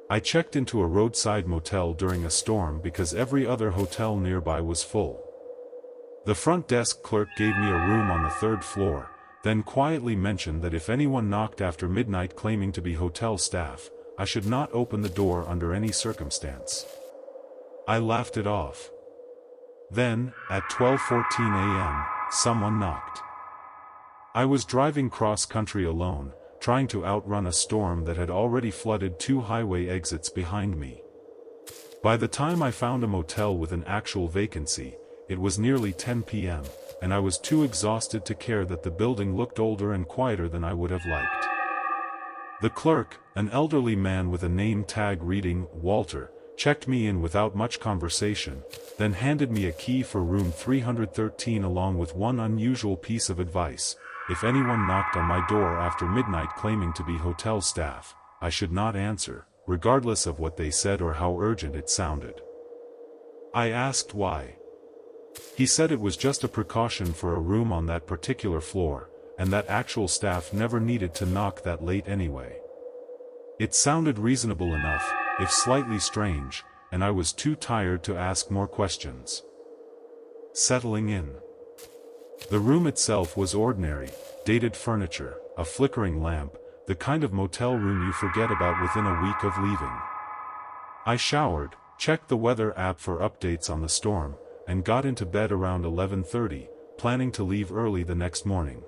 I checked into a roadside motel during a storm because every other hotel nearby was full. The front desk clerk gave me a room on the third floor, then quietly mentioned that if anyone knocked after midnight claiming to be hotel staff, I should not open the door under any circumstance. I laughed it off. Then, at 12:14 a.m., someone knocked. I was driving cross-country alone, trying to outrun a storm that had already flooded 2 highway exits behind me. By the time I found a motel with an actual vacancy, it was nearly 10 p.m., and I was too exhausted to care that the building looked older and quieter than I would have liked. The clerk, an elderly man with a name tag reading Walter, checked me in without much conversation, then handed me a key for room 313 along with one unusual piece of advice: if anyone knocked on my door after midnight claiming to be hotel staff, I should not answer, regardless of what they said or how urgent it sounded. I asked why. He said it was just a precaution for a room on that particular floor, and that actual staff never needed to knock that late anyway. It sounded reasonable enough, if slightly strange, and I was too tired to ask more questions. Settling in. The room itself was ordinary, dated furniture, a flickering lamp, the kind of motel room you forget about within a week of leaving. I showered, checked the weather app for updates on the storm, and got into bed around 11:30, planning to leave early the next morning.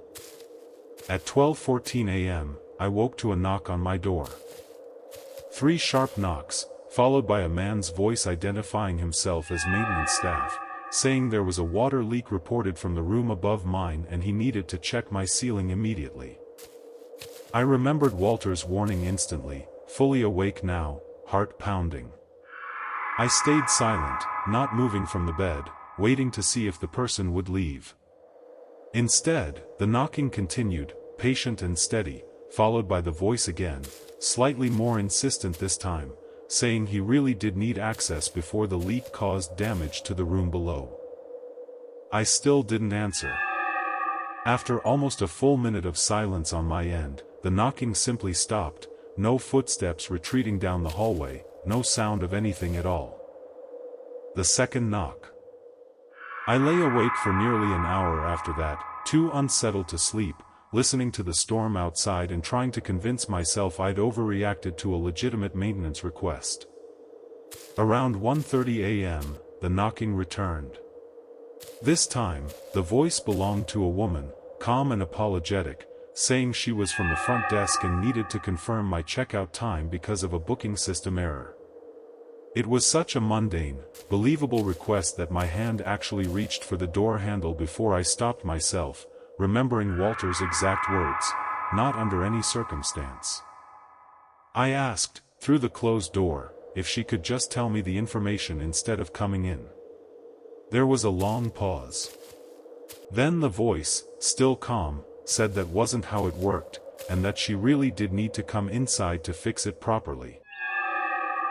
At 12:14 a.m., I woke to a knock on my door. 3 sharp knocks, followed by a man's voice identifying himself as maintenance staff, saying there was a water leak reported from the room above mine and he needed to check my ceiling immediately. I remembered Walter's warning instantly, fully awake now, heart pounding. I stayed silent, not moving from the bed, waiting to see if the person would leave. Instead, the knocking continued, patient and steady, followed by the voice again, slightly more insistent this time, saying he really did need access before the leak caused damage to the room below. I still didn't answer. After almost a full minute of silence on my end, the knocking simply stopped, no footsteps retreating down the hallway, no sound of anything at all. The second knock. I lay awake for nearly an hour after that, too unsettled to sleep, listening to the storm outside and trying to convince myself I'd overreacted to a legitimate maintenance request. Around 1:30 a.m., the knocking returned. This time, the voice belonged to a woman, calm and apologetic, saying she was from the front desk and needed to confirm my checkout time because of a booking system error. It was such a mundane, believable request that my hand actually reached for the door handle before I stopped myself, remembering Walter's exact words: not under any circumstance. I asked, through the closed door, if she could just tell me the information instead of coming in. There was a long pause. Then the voice, still calm, said that wasn't how it worked, and that she really did need to come inside to fix it properly.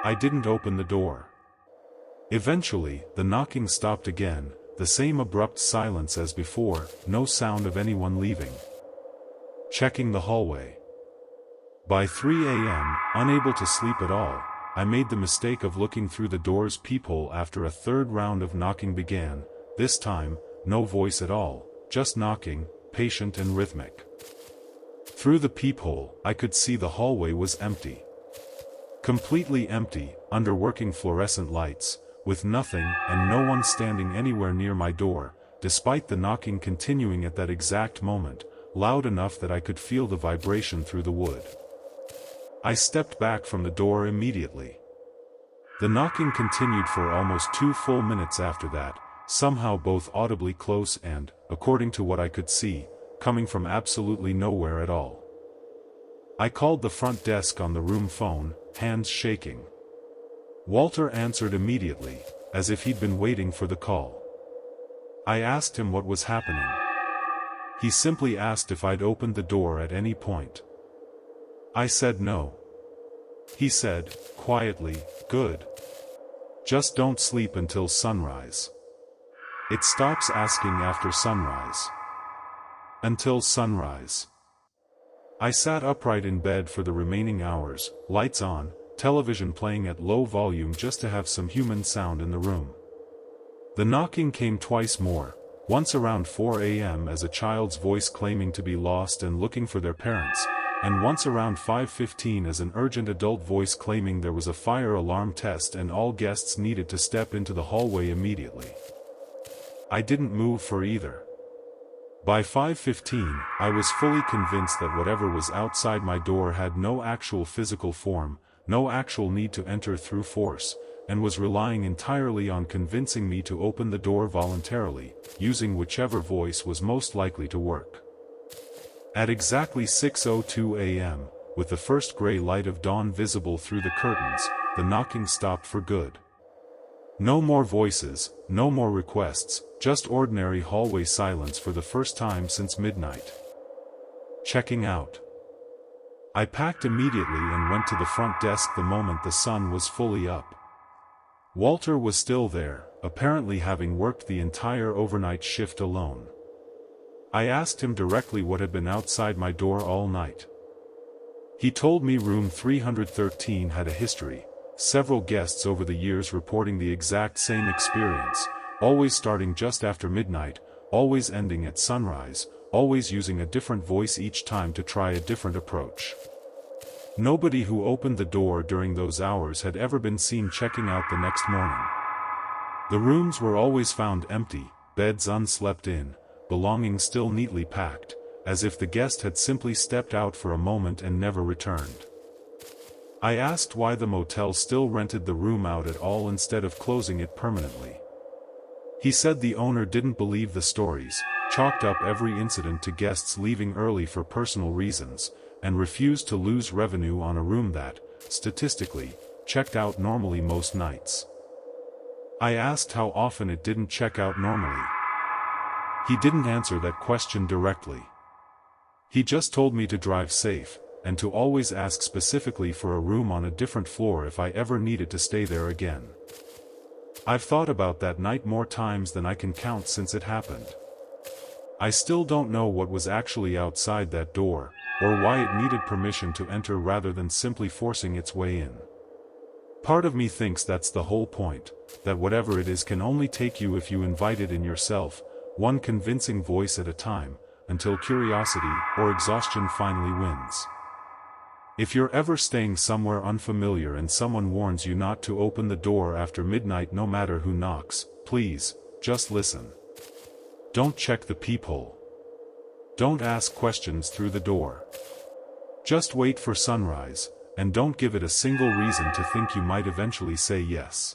I didn't open the door. Eventually, the knocking stopped again, the same abrupt silence as before, no sound of anyone leaving. Checking the hallway. By 3 a.m., unable to sleep at all, I made the mistake of looking through the door's peephole after a third round of knocking began, this time, no voice at all, just knocking, patient and rhythmic. Through the peephole, I could see the hallway was empty. Completely empty, under working fluorescent lights, with nothing and no one standing anywhere near my door, despite the knocking continuing at that exact moment, loud enough that I could feel the vibration through the wood. I stepped back from the door immediately. The knocking continued for almost 2 full minutes after that, somehow both audibly close and, according to what I could see, coming from absolutely nowhere at all. I called the front desk on the room phone, hands shaking. Walter answered immediately, as if he'd been waiting for the call. I asked him what was happening. He simply asked if I'd opened the door at any point. I said no. He said, quietly, "Good. Just don't sleep until sunrise. It stops asking after sunrise. Until sunrise." I sat upright in bed for the remaining hours, lights on, television playing at low volume just to have some human sound in the room. The knocking came twice more, once around 4 a.m. as a child's voice claiming to be lost and looking for their parents, and once around 5:15 as an urgent adult voice claiming there was a fire alarm test and all guests needed to step into the hallway immediately. I didn't move for either. By 5:15, I was fully convinced that whatever was outside my door had no actual physical form, no actual need to enter through force, and was relying entirely on convincing me to open the door voluntarily, using whichever voice was most likely to work. At exactly 6:02 a.m., with the first gray light of dawn visible through the curtains, the knocking stopped for good. No more voices, no more requests, just ordinary hallway silence for the first time since midnight. Checking out. I packed immediately and went to the front desk the moment the sun was fully up. Walter was still there, apparently having worked the entire overnight shift alone. I asked him directly what had been outside my door all night. He told me room 313 had a history, several guests over the years reporting the exact same experience, always starting just after midnight, always ending at sunrise, always using a different voice each time to try a different approach. Nobody who opened the door during those hours had ever been seen checking out the next morning. The rooms were always found empty, beds unslept in, belongings still neatly packed, as if the guest had simply stepped out for a moment and never returned. I asked why the motel still rented the room out at all instead of closing it permanently. He said the owner didn't believe the stories, chalked up every incident to guests leaving early for personal reasons, and refused to lose revenue on a room that, statistically, checked out normally most nights. I asked how often it didn't check out normally. He didn't answer that question directly. He just told me to drive safe, and to always ask specifically for a room on a different floor if I ever needed to stay there again. I've thought about that night more times than I can count since it happened. I still don't know what was actually outside that door, or why it needed permission to enter rather than simply forcing its way in. Part of me thinks that's the whole point, that whatever it is can only take you if you invite it in yourself, one convincing voice at a time, until curiosity or exhaustion finally wins. If you're ever staying somewhere unfamiliar and someone warns you not to open the door after midnight no matter who knocks, please, just listen. Don't check the peephole. Don't ask questions through the door. Just wait for sunrise, and don't give it a single reason to think you might eventually say yes.